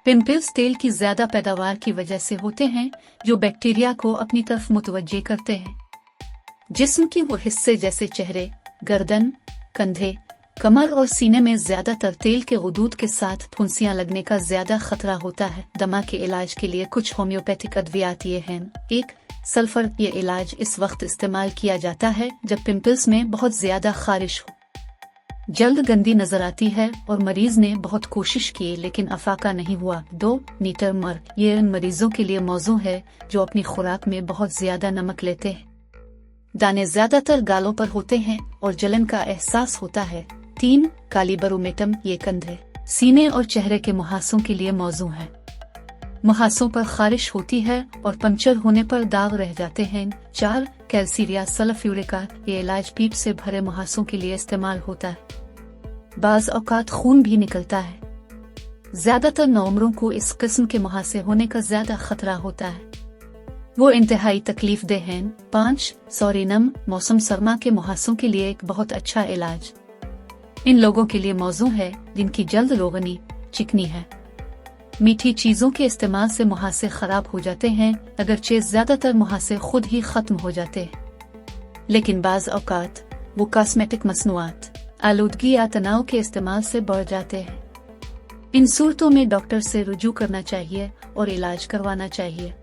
Pimples तेल की ज्यादा पैदावार की वजह से होते हैं, जो बैक्टीरिया को अपनी तरफ मुतवज्जे करते हैं। जिस्म के वो हिस्से जैसे चेहरे, गर्दन, कंधे, कमर और सीने में ज्यादातर तेल के गुदूद के साथ फुंसियां लगने का ज्यादा खतरा होता है। दमा के इलाज के लिए कुछ होम्योपैथिक अद्वियात ये हैं। 1. सल्फर। ये इलाज इस वक्त इस्तेमाल किया जाता है जब पिंपल्स में बहुत ज्यादा खारिश हो, जल्द गंदी नजर आती है और मरीज ने बहुत कोशिश की लेकिन अफाका नहीं हुआ। 2. नीटरमर। ये उन मरीजों के लिए मौजू है जो अपनी खुराक में बहुत ज्यादा नमक लेते हैं। दाने ज्यादातर गालों पर होते हैं और जलन का एहसास होता है। 3. कालीबरोमेटम। ये कंधे, सीने और चेहरे के मुहासों के लिए मौजू है। मुहासों पर खारिश होती है और पंक्चर होने पर दाग रह जाते हैं। 4. कैल्सीरिया सल्फ्यूरिका। ये इलाज पीप से भरे मुहासों के लिए इस्तेमाल होता है। बाज औकात खून भी निकलता है। ज्यादातर नौमरों को इस किस्म के मुहासे होने का ज्यादा खतरा होता है, वो इंतहाई तकलीफ दे हैं। 5. सोरिनम। मौसम सरमा के मुहासों के लिए एक बहुत अच्छा इलाज इन लोगों के लिए मौजू है जिनकी जल्द रोगनी चिकनी है। मीठी चीजों के इस्तेमाल से मुहासे खराब हो जाते हैं, अगरचे ज्यादातर मुहासे खुद ही खत्म हो जाते हैं, लेकिन बाज औकात वो कॉस्मेटिक मसनूआत, आलूदगी या तनाव के इस्तेमाल से बढ़ जाते हैं। इन सूरतों में डॉक्टर से रुजू करना चाहिए और इलाज करवाना चाहिए।